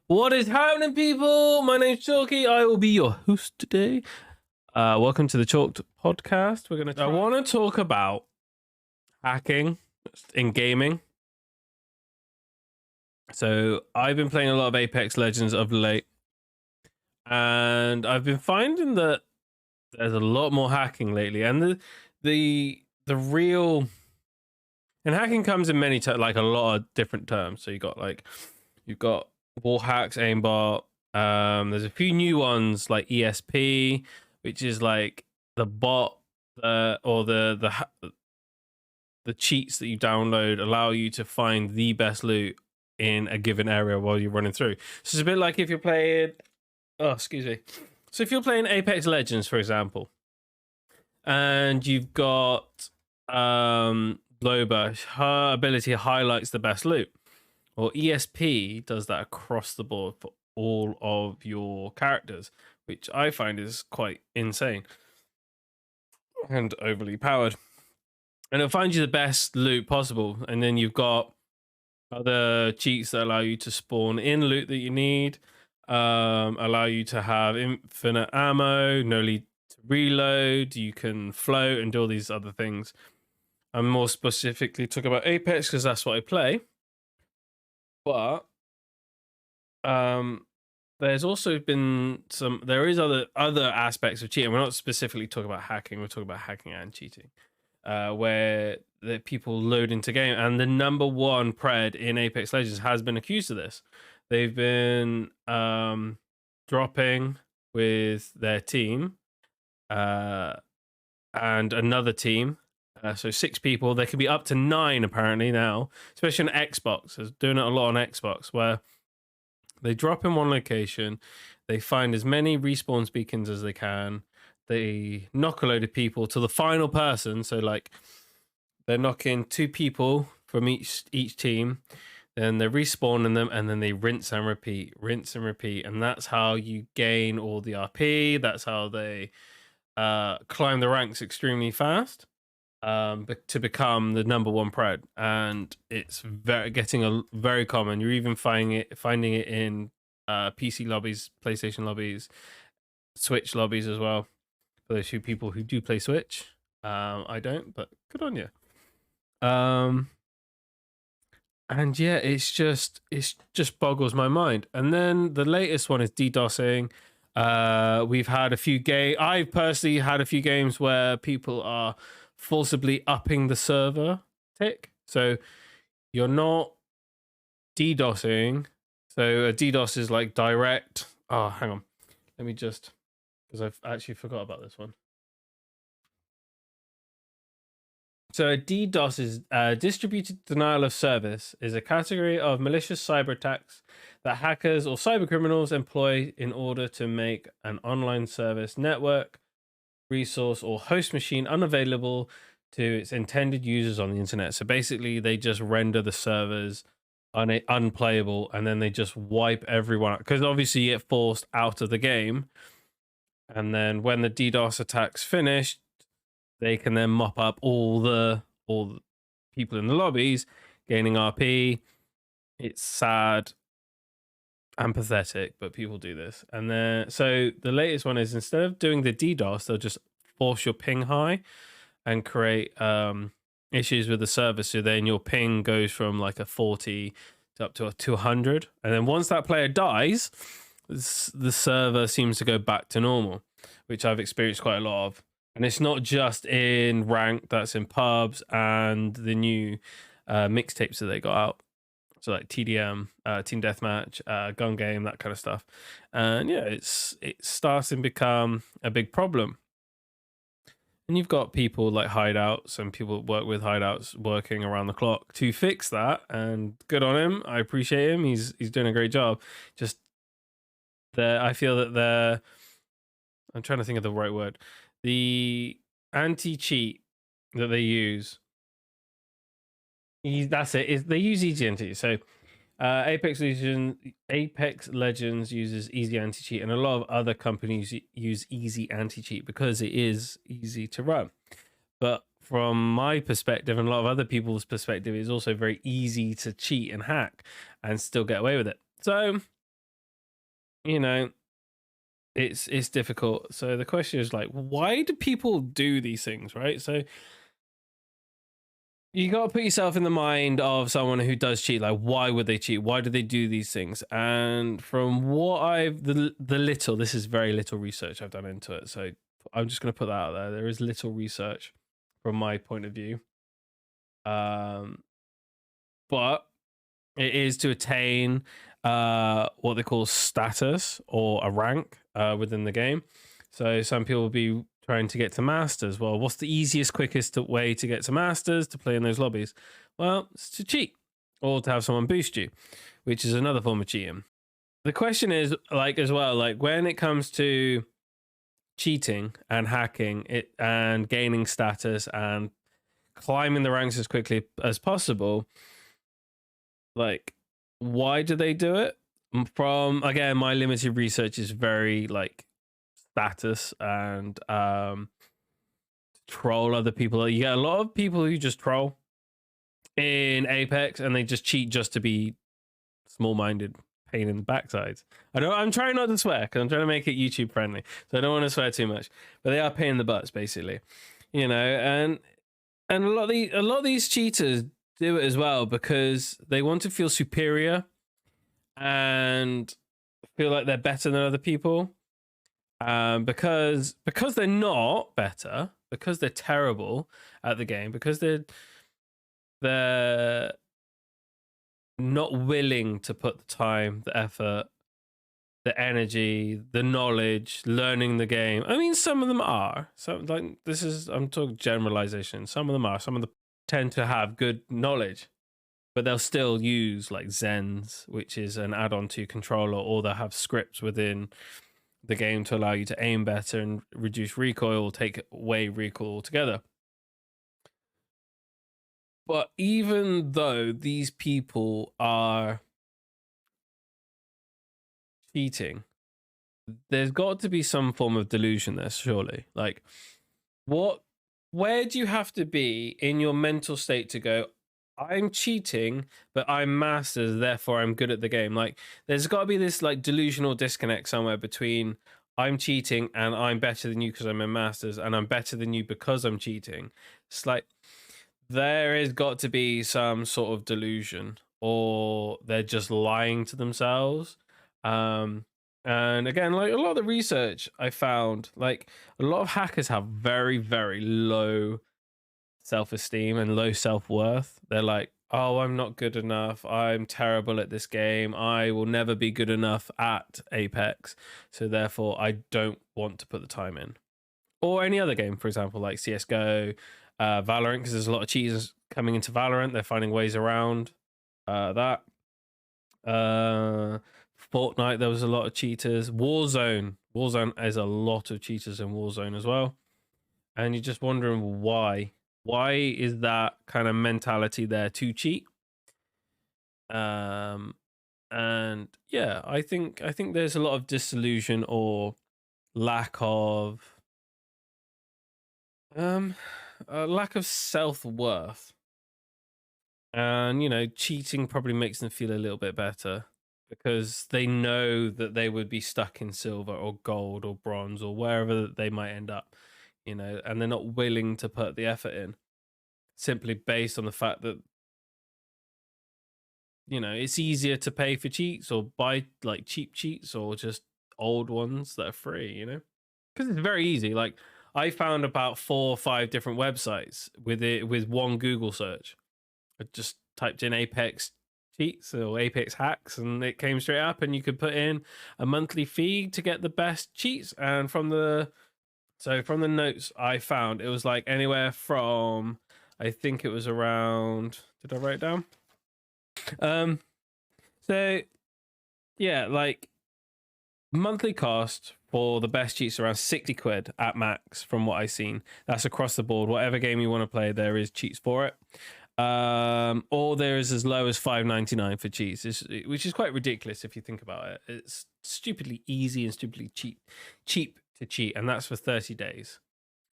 What is happening, people? My name's Chalky. I will be your host today. Welcome to the Chalked podcast. I want to talk about hacking in gaming. So I've been playing a lot of Apex Legends of late, and I've been finding that there's a lot more hacking lately, and the real and hacking comes in many like a lot of different terms. So you've got wall hacks, aimbot. There's a few new ones like ESP, which is like the bot or the cheats that you download allow you to find the best loot in a given area while you're running through. So it's a bit like if you're playing, So if you're playing Apex Legends, for example, and you've got Loba, her ability highlights the best loot. Or ESP does that across the board for all of your characters, which I find is quite insane and overly powered. And it'll find you the best loot possible. And then you've got other cheats that allow you to spawn in loot that you need, allow you to have infinite ammo, no need to reload, you can float and do all these other things. I'm more specifically talking about Apex because that's what I play. But there's also been there is other aspects of cheating. We're not specifically talking about hacking, we're talking about hacking and cheating, where the people load into game, and the number one pred in Apex Legends has been accused of this. They've been dropping with their team and another team. So 6 people. There can be up to 9 apparently now, especially on Xbox. They're doing it a lot on Xbox, where they drop in one location, they find as many respawn beacons as they can, they knock a load of people to the final person. So like they're knocking 2 people from each team, then they're respawning them, and then they rinse and repeat, and that's how you gain all the RP. That's how they climb the ranks extremely fast. To become the number one pred, and it's getting very common. You're even finding it in PC lobbies, PlayStation lobbies, Switch lobbies as well. For those few people who do play Switch, I don't, but good on you. And yeah, it's just boggles my mind. And then the latest one is DDoSing. We've had a few I've personally had a few games where people are forcibly upping the server tick. So you're not DDoSing. So a DDoS is like direct. Oh, hang on. Let me just, because I've actually forgot about this one. So a DDoS is distributed denial of service, is a category of malicious cyber attacks that hackers or cyber criminals employ in order to make an online service, network, resource, or host machine unavailable to its intended users on the internet. So basically they just render the servers unplayable, and then they just wipe everyone out, because obviously you get forced out of the game, and then when the DDoS attack's finished, they can then mop up all the people in the lobbies, gaining RP. It's sad and pathetic, but people do this. And then so the latest one is, instead of doing the DDoS, they'll just force your ping high and create issues with the server. So then your ping goes from like a 40 to up to a 200, and then once that player dies, the server seems to go back to normal, which I've experienced quite a lot of. And it's not just in rank, that's in pubs and the new mixtapes that they got out. So like TDM, Team Deathmatch, Gun Game, that kind of stuff. And yeah, it's starting to become a big problem. And you've got people like Hideouts and people that work with Hideouts working around the clock to fix that. And good on him. I appreciate him. He's doing a great job. Just I feel that I'm trying to think of the right word. The anti-cheat that they use, that's it. They use easy anti-cheat. So Apex Legends uses easy anti-cheat, and a lot of other companies use easy anti-cheat because it is easy to run. But from my perspective and a lot of other people's perspective, it's also very easy to cheat and hack and still get away with it. So you know, it's difficult. So the question is like, why do people do these things, right? So you got to put yourself in the mind of someone who does cheat. Like, why would they cheat? Why do they do these things? And from what I've the little, this is very little research I've done into it. So I'm just going to put that out there. There is little research from my point of view. But it is to attain what they call status or a rank within the game. So some people will be trying to get to masters. Well, what's the easiest, quickest way to get to masters to play in those lobbies? Well, it's to cheat or to have someone boost you, which is another form of cheating. The question is, like, as well, like when it comes to cheating and hacking it and gaining status and climbing the ranks as quickly as possible, like, why do they do it? From, again, my limited research is very like status and troll other people. You get a lot of people who just troll in Apex and they just cheat just to be small-minded pain in the backsides. I'm trying not to swear because I'm trying to make it YouTube friendly, so I don't want to swear too much, but they are pain in the butts basically, you know. And a lot of these cheaters do it as well because they want to feel superior and feel like they're better than other people, because they're not better, because they're terrible at the game, because they're not willing to put the time, the effort, the energy, the knowledge, learning the game. I mean, some of them are. So, like, I'm talking generalization. Some of them are. Some of them tend to have good knowledge, but they'll still use like Zens, which is an add-on to controller, or they'll have scripts within the game to allow you to aim better and reduce recoil, or take away recoil altogether. But even though these people are cheating, there's got to be some form of delusion there, surely. Like, where do you have to be in your mental state to go, I'm cheating, but I'm masters, therefore I'm good at the game? Like, there's got to be this like delusional disconnect somewhere between I'm cheating and I'm better than you because I'm a masters, and I'm better than you because I'm cheating. It's like there has got to be some sort of delusion, or they're just lying to themselves. And again, like a lot of the research I found, like a lot of hackers have very, very low self-esteem and low self-worth. They're like, oh, I'm not good enough, I'm terrible at this game, I will never be good enough at Apex, so therefore I don't want to put the time in. Or any other game, for example, like CSGO, Valorant, because there's a lot of cheaters coming into Valorant. They're finding ways around that. Fortnite, there was a lot of cheaters. Warzone is a lot of cheaters in Warzone as well. And you're just wondering why. Why is that kind of mentality there to cheat? And yeah, I think there's a lot of disillusion or lack of self-worth. And, you know, cheating probably makes them feel a little bit better because they know that they would be stuck in silver or gold or bronze or wherever they might end up, you know, and they're not willing to put the effort in simply based on the fact that, you know, it's easier to pay for cheats or buy like cheap cheats or just old ones that are free, you know, because it's very easy. Like, I found about 4 or 5 different websites with one Google search. I just typed in Apex cheats or Apex hacks and it came straight up, and you could put in a monthly fee to get the best cheats. And from the notes I found, it was like anywhere from, I think it was around, did I write it down? So yeah, like monthly cost for the best cheats around 60 quid at max from what I've seen. That's across the board. Whatever game you want to play, there is cheats for it. Or there is as low as $5.99 for cheats, which is quite ridiculous if you think about it. It's stupidly easy and stupidly cheap to cheat, and that's for 30 days.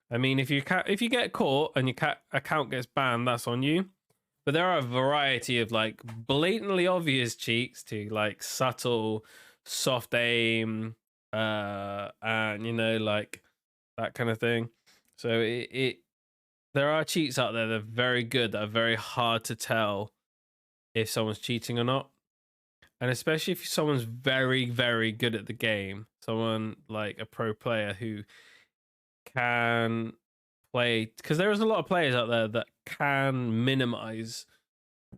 I mean, if you get caught and your account gets banned, that's on you. But there are a variety of like blatantly obvious cheats to like subtle soft aim, and you know, like that kind of thing. So there are cheats out there that are very good, that are very hard to tell if someone's cheating or not. And especially if someone's very, very good at the game, someone like a pro player who can play, because there's a lot of players out there that can minimize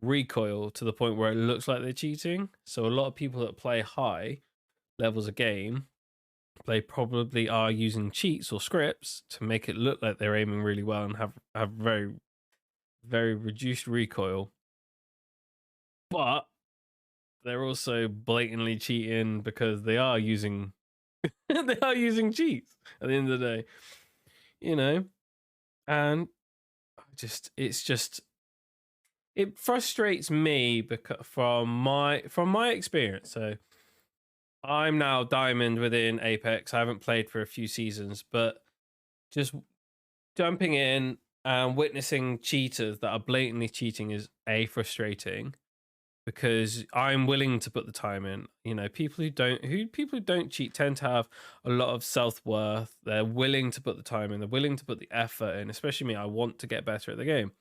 recoil to the point where it looks like they're cheating. So a lot of people that play high levels of game, they probably are using cheats or scripts to make it look like they're aiming really well and have very, very reduced recoil. But they're also blatantly cheating because they are using they are using cheats at the end of the day, you know. And it frustrates me because from my experience. So I'm now diamond within Apex. I haven't played for a few seasons, but just jumping in and witnessing cheaters that are blatantly cheating is frustrating, because I'm willing to put the time in. You know, people who don't cheat tend to have a lot of self-worth. They're willing to put the time in. They're willing to put the effort in. Especially me, I want to get better at the game,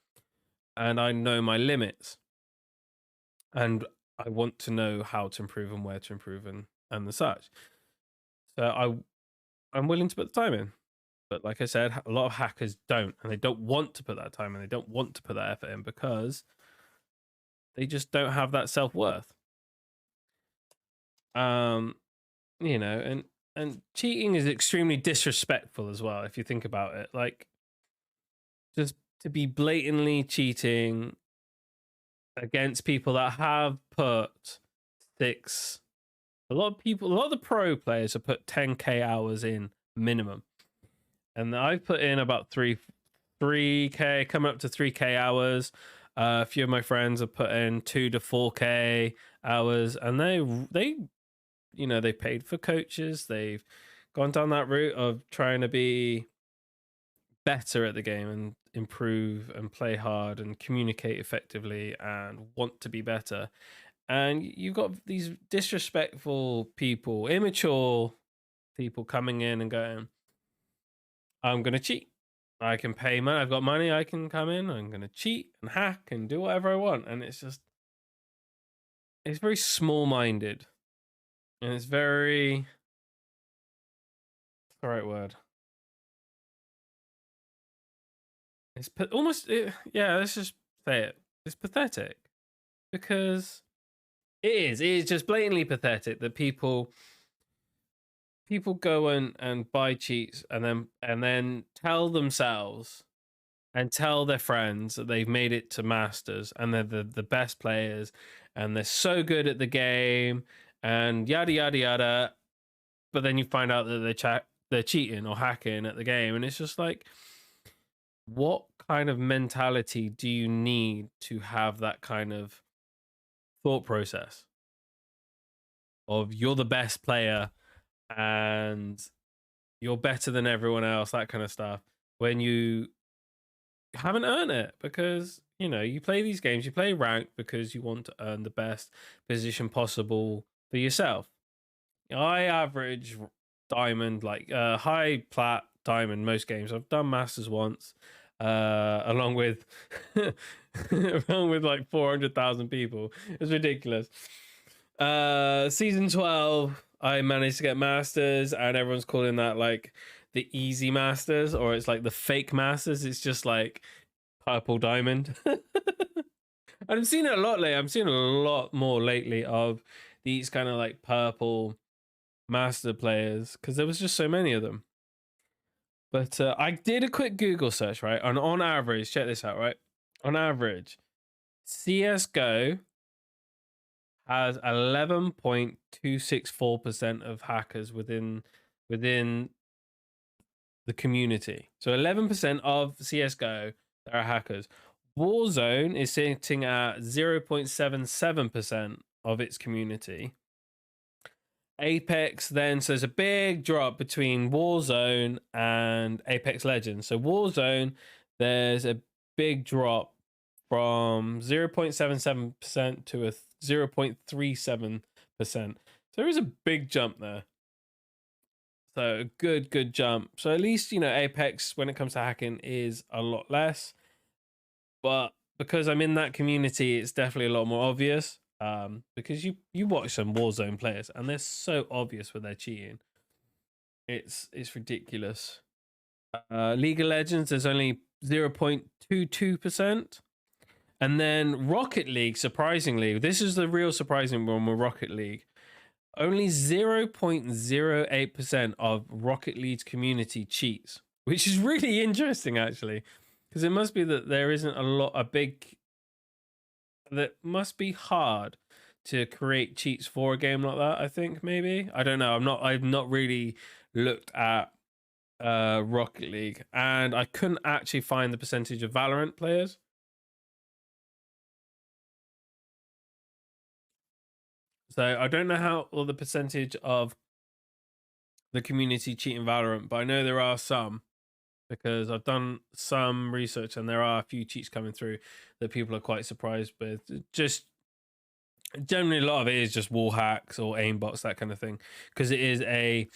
and I know my limits, and I want to know how to improve and where to improve and the such. So I'm willing to put the time in. But like I said, a lot of hackers don't, and they don't want to put that time in. They don't want to put that effort in because they just don't have that self-worth. You know, and cheating is extremely disrespectful as well, if you think about it. Like, just to be blatantly cheating against people that have put a lot of the pro players have put 10k hours in minimum, and I've put in about 3k, coming up to 3k hours. A few of my friends have put in 2 to 4k hours, and they you know, they paid for coaches. They've gone down that route of trying to be better at the game and improve and play hard and communicate effectively and want to be better. And you've got these disrespectful people, immature people coming in and going, I'm going to cheat. I can pay money. I've got money. I can come in. I'm going to cheat and hack and do whatever I want. And it's very small-minded. And it's very, what's the right word? It's yeah, let's just say it. It's pathetic, because it is just blatantly pathetic that people go and buy cheats and then tell themselves and tell their friends that they've made it to masters and they're the best players and they're so good at the game and yada yada yada, but then you find out that they're cheating or hacking at the game, and it's just like, what kind of mentality do you need to have that kind of thought process of you're the best player and you're better than everyone else, that kind of stuff, when you haven't earned it? Because, you know, you play these games, you play ranked because you want to earn the best position possible for yourself. I average diamond, like high plat diamond most games. I've done masters once, along with along with like 400,000 people. It's ridiculous. Season 12, I managed to get masters, and everyone's calling that like the easy masters, or it's like the fake masters. It's just like purple diamond. And I'm seeing it a lot lately. I'm seeing a lot more lately of these kind of like purple master players, because there was just so many of them. But I did a quick Google search, right? And on average, check this out, right? On average, CSGO has 11.264% of hackers within the community. So 11% of CSGO are hackers. Warzone is sitting at 0.77% of its community. Apex then, so there's a big drop between Warzone and Apex Legends. So Warzone, there's a big drop from 0.77% to a 0.37%. So there is a big jump there. So a good jump. So at least, you know, Apex, when it comes to hacking, is a lot less. But because I'm in that community, it's definitely a lot more obvious. Because you watch some Warzone players and they're so obvious when they're cheating. It's ridiculous. League of Legends, there's only 0.22%. And then Rocket League, surprisingly, this is the real surprising one with Rocket League. Only 0.08% of Rocket League's community cheats, which is really interesting, actually. Because it must be that there isn't that must be hard to create cheats for a game like that, I think, maybe. I don't know. I've not really looked at Rocket League, and I couldn't actually find the percentage of Valorant players. So I don't know how, or the percentage of the community cheating Valorant, but I know there are some, because I've done some research and there are a few cheats coming through that people are quite surprised with. Just generally, a lot of it is just wall hacks or aimbots, that kind of thing, because it is a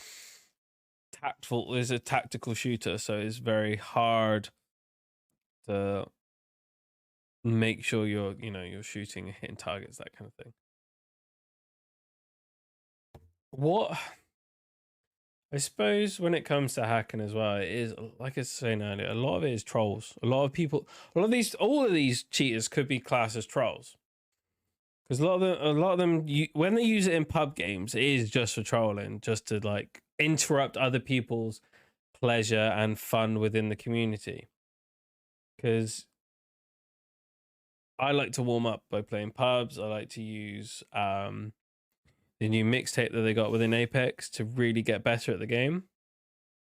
tactical shooter, so it's very hard to make sure you're shooting and hitting targets, that kind of thing. What I suppose when it comes to hacking as well, it is, like I was saying earlier, a lot of it is trolls. All of these cheaters could be classed as trolls, because a lot of them, when they use it in pub games, it is just for trolling, just to like interrupt other people's pleasure and fun within the community. Because I like to warm up by playing pubs. I like to use the new mixtape that they got within Apex to really get better at the game.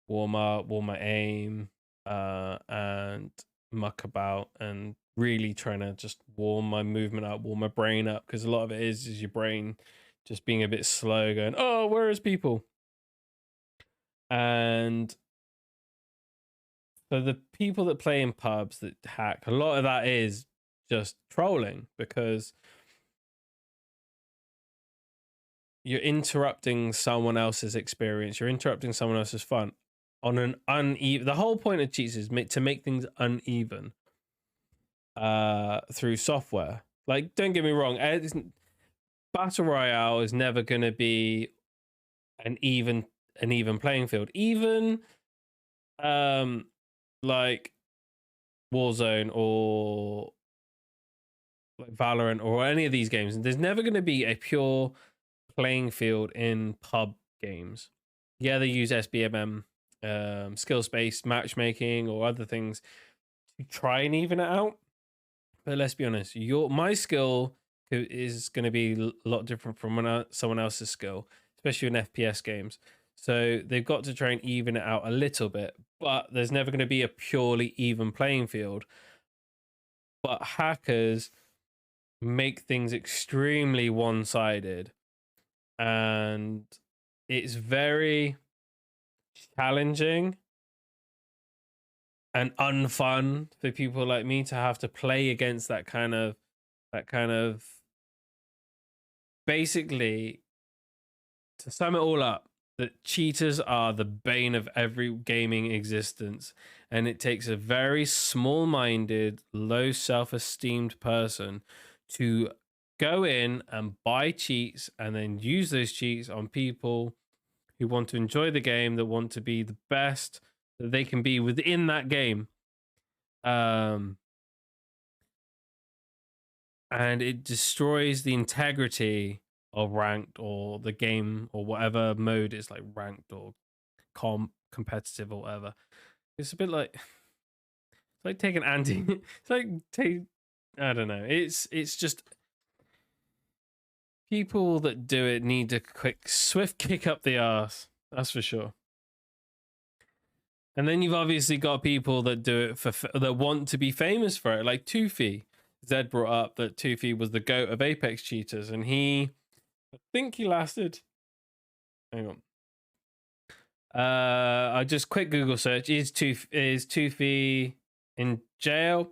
Warm up, warm my aim, and muck about, and really trying to just warm my movement up, warm my brain up, because a lot of it is your brain just being a bit slow, going, oh, where is people? And so the people that play in pubs that hack, a lot of that is just trolling, because you're interrupting someone else's experience, you're interrupting someone else's fun on an uneven. The whole point of cheats is to make things uneven through software. Like, don't get me wrong, battle royale is never going to be an even playing field. Even like Warzone or like Valorant or any of these games, there's never going to be a pure playing field in pub games. Yeah, they use SBMM, skills-based matchmaking or other things to try and even it out. But let's be honest, my skill is going to be a lot different from someone else's skill, especially in FPS games. So they've got to try and even it out a little bit, but there's never going to be a purely even playing field. But hackers make things extremely one-sided, and it's very challenging and unfun for people like me to have to play against that kind of basically, to sum it all up, that cheaters are the bane of every gaming existence, and it takes a very small-minded, low self-esteemed person to go in and buy cheats and then use those cheats on people who want to enjoy the game, that want to be the best that they can be within that game. And it destroys the integrity of ranked or the game or whatever mode is, like ranked or competitive or whatever. It's a bit like, it's like taking anti it's like I don't know, it's just people that do it need a swift kick up the arse, that's for sure. And then you've obviously got people that do it that want to be famous for it, like Toofy. Zed brought up that Toofy was the GOAT of Apex cheaters, and I think he lasted. Hang on. I just quick Google search. Is Toofy in jail?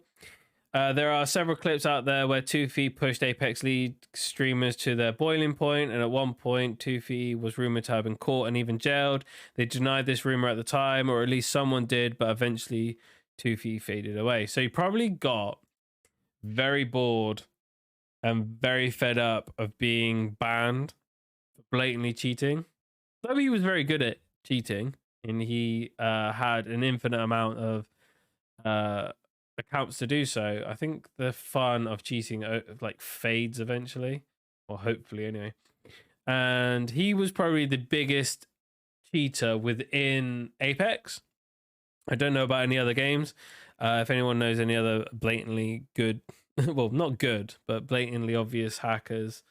There are several clips out there where Toothy pushed Apex lead streamers to their boiling point, and at one point, Toothy was rumored to have been caught and even jailed. They denied this rumor at the time, or at least someone did, but eventually Toothy faded away. So he probably got very bored and very fed up of being banned for blatantly cheating. Though he was very good at cheating, and he had an infinite amount of accounts to do so, I think the fun of cheating like fades eventually, or hopefully anyway. And he was probably the biggest cheater within Apex. I don't know about any other games. If anyone knows any other blatantly good, well, not good, but blatantly obvious hackers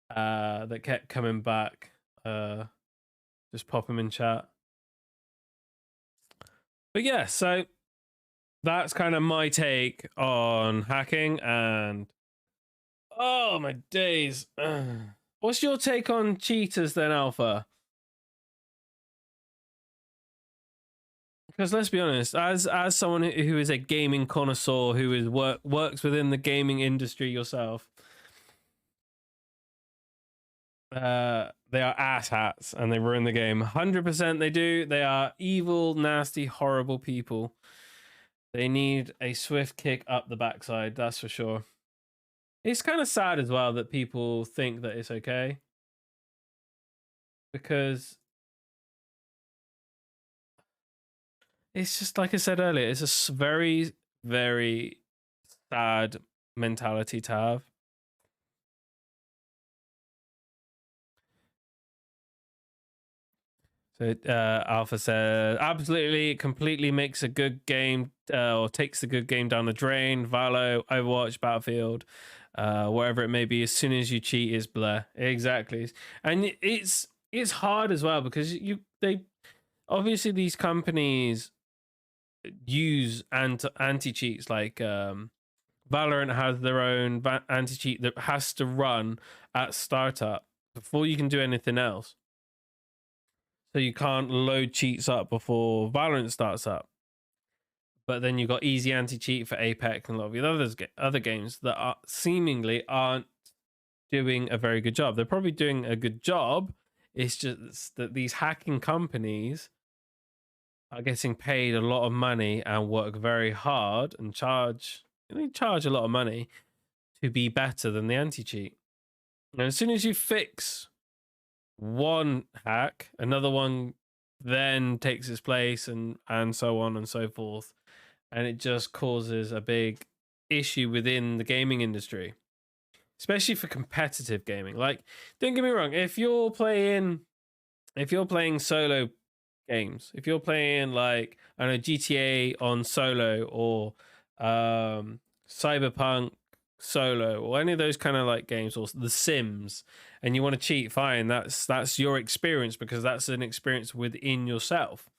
that kept coming back, just pop them in chat. But yeah, so that's kind of my take on hacking. And oh my days. What's your take on cheaters then, Alpha? Because let's be honest, as someone who is a gaming connoisseur, who is works within the gaming industry yourself, they are asshats and they ruin the game. 100% they do. They are evil, nasty, horrible people. They need a swift kick up the backside, that's for sure. It's kind of sad as well that people think that it's okay, because it's just like I said earlier, it's a very, very sad mentality to have. So Alpha said, absolutely, completely makes a good game, or takes the good game down the drain. Valo, Overwatch, Battlefield, wherever it may be. As soon as you cheat, is bleh. Exactly, and it's hard as well, because they obviously, these companies use anti cheats, like Valorant has their own anti cheat that has to run at startup before you can do anything else. So you can't load cheats up before Valorant starts up. But then you've got easy anti-cheat for Apex and a lot of the other games that are seemingly aren't doing a very good job. They're probably doing a good job. It's just that these hacking companies are getting paid a lot of money and work very hard and they charge a lot of money to be better than the anti-cheat. And as soon as you fix one hack, another one then takes its place, and so on and so forth, and it just causes a big issue within the gaming industry, especially for competitive gaming. Like, don't get me wrong, if you're playing solo games, if you're playing, like, I don't know, GTA on solo, or Cyberpunk solo, or any of those kind of like games, or The Sims, and you want to cheat, fine, that's your experience, because that's an experience within yourself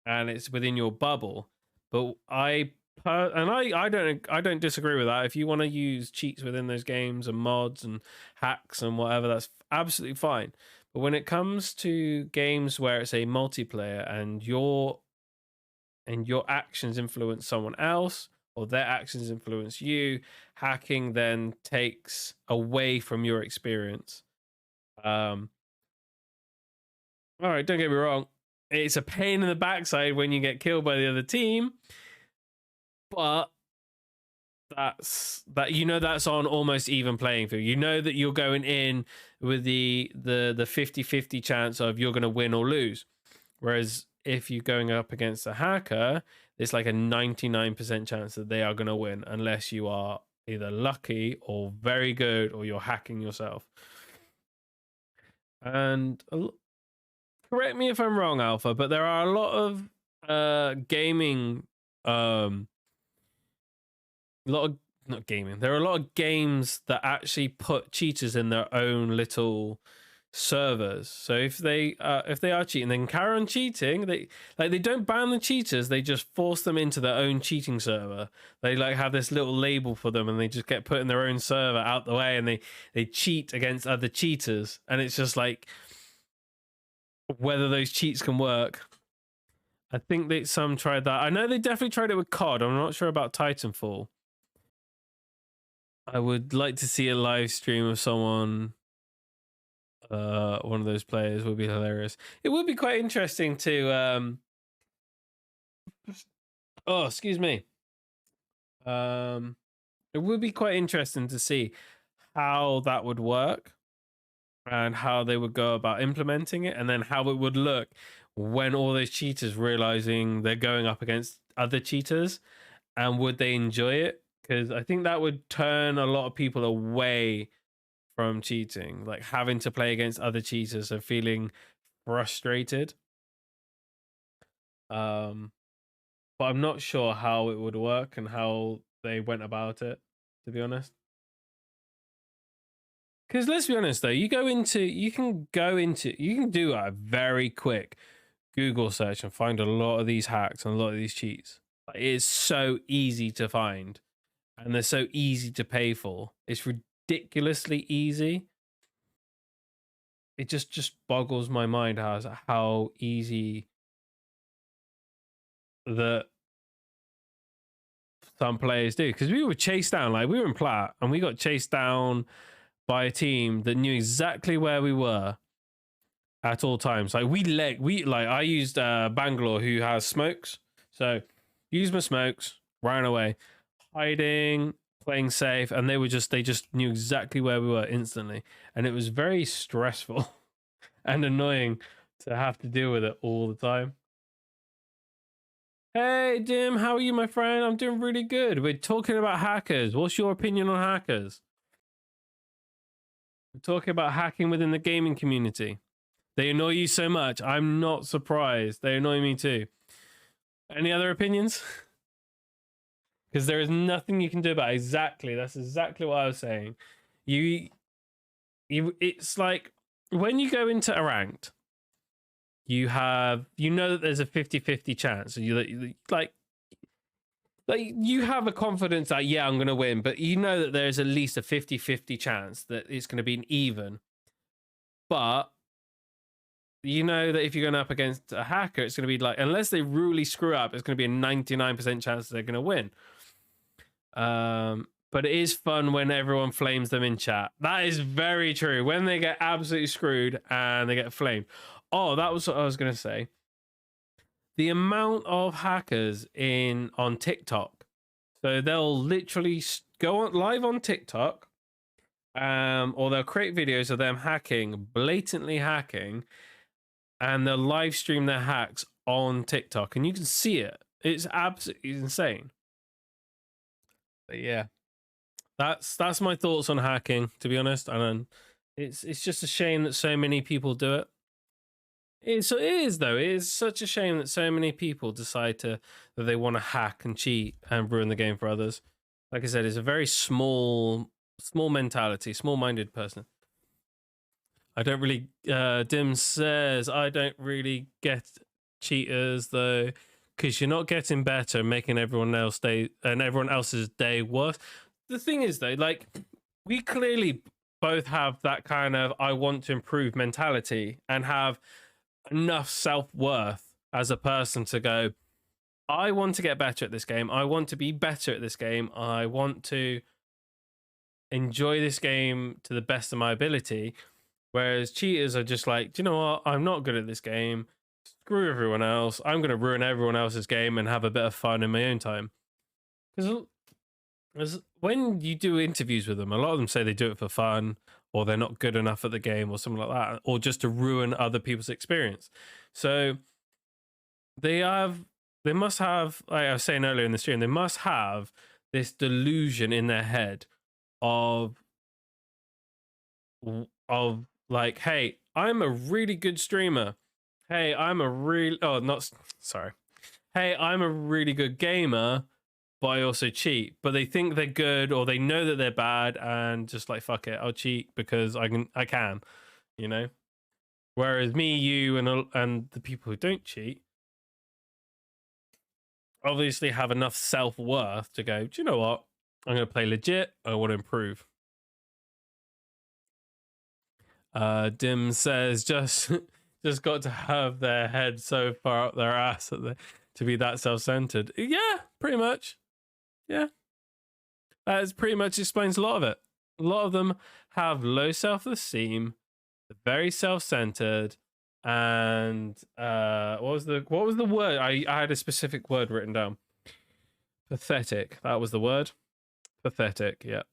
and it's within your bubble. But I don't disagree with that. If you want to use cheats within those games and mods and hacks and whatever, that's absolutely fine. But when it comes to games where it's a multiplayer and your actions influence someone else, or their actions influence you, hacking then takes away from your experience. All right, don't get me wrong, it's a pain in the backside when you get killed by the other team, but that's on almost even playing field. You know that you're going in with the 50-50 chance of you're going to win or lose. Whereas if you're going up against a hacker, it's like a 99% chance that they are going to win, unless you are either lucky or very good, or you're hacking yourself. And correct me if I'm wrong, Alpha, but there are a lot of gaming, there are a lot of games that actually put cheaters in their own little servers. So if they are cheating, they can carry on cheating. They don't ban the cheaters, they just force them into their own cheating server. They like have this little label for them, and they just get put in their own server out the way, and they cheat against other cheaters. And it's just like, whether those cheats can work. I think that some tried that. I know they definitely tried it with COD. I'm not sure about Titanfall. I would like to see a live stream of someone. One of those players would be hilarious. It would be quite interesting to oh, excuse me. It would be quite interesting to see how that would work and how they would go about implementing it, and then how it would look when all those cheaters realizing they're going up against other cheaters, and would they enjoy it? Because I think that would turn a lot of people away from cheating, like having to play against other cheaters or feeling frustrated. But I'm not sure how it would work and how they went about it, to be honest. Because let's be honest though, you can do a very quick Google search and find a lot of these hacks and a lot of these cheats. Like, it is so easy to find, and they're so easy to pay for. It's ridiculously easy. It just boggles my mind how easy that some players do. Because we were chased down, like we were in Plat, and we got chased down by a team that knew exactly where we were at all times. Like I used Bangalore, who has smokes, so used my smokes, ran away, hiding, playing safe, and they just knew exactly where we were instantly, and it was very stressful and annoying to have to deal with it all the time. Hey Dim, how are you, my friend? I'm doing really good. We're talking about hackers. What's your opinion on hackers? We're talking about hacking within the gaming community. They annoy you so much. I'm not surprised. They annoy me too. Any other opinions? Because there is nothing you can do about it. Exactly. That's exactly what I was saying. It's like when you go into a ranked, you know that there's a 50-50 chance. So you you have a confidence that, yeah, I'm going to win, but you know that there's at least a 50-50 chance that it's going to be an even. But you know that if you're going up against a hacker, it's going to be like, unless they really screw up, it's going to be a 99% chance that they're going to win. But it is fun when everyone flames them in chat. That is very true. When they get absolutely screwed and they get flamed. Oh, that was what I was going to say. The amount of hackers on TikTok. So they'll literally go on live on TikTok, or they'll create videos of them hacking, blatantly hacking, and they'll live stream their hacks on TikTok, and you can see it. It's absolutely insane. But yeah, that's my thoughts on hacking, to be honest. And it's just a shame that so many people do it. It is though. It is such a shame that so many people decide that they want to hack and cheat and ruin the game for others. Like I said, it's a very small mentality, small-minded person. I don't really. Dim says I don't really get cheaters though, because you're not getting better, making everyone else's day worse. The thing is though, like, we clearly both have that kind of I want to improve mentality and have enough self-worth as a person to go, I want to get better at this game. I want to be better at this game. I want to enjoy this game to the best of my ability. Whereas cheaters are just like, do you know what? I'm not good at this game. Screw everyone else. I'm going to ruin everyone else's game and have a bit of fun in my own time. Because when you do interviews with them, a lot of them say they do it for fun, or they're not good enough at the game, or something like that, or just to ruin other people's experience. So they must have, like I was saying earlier in the stream, they must have this delusion in their head of like, hey, I'm a really good streamer. Hey, I'm a really Hey, I'm a really good gamer, but I also cheat. But they think they're good, or they know that they're bad, and just like, fuck it, I'll cheat because I can, you know. Whereas me, you, and the people who don't cheat obviously have enough self-worth to go, do you know what? I'm going to play legit. I want to improve. Dim says just got to have their head so far up their ass to be that self-centered. Yeah, pretty much. Yeah. That pretty much explains a lot of it. A lot of them have low self-esteem, very self-centered, and what was the word? I had a specific word written down. Pathetic. That was the word. Pathetic. Yeah.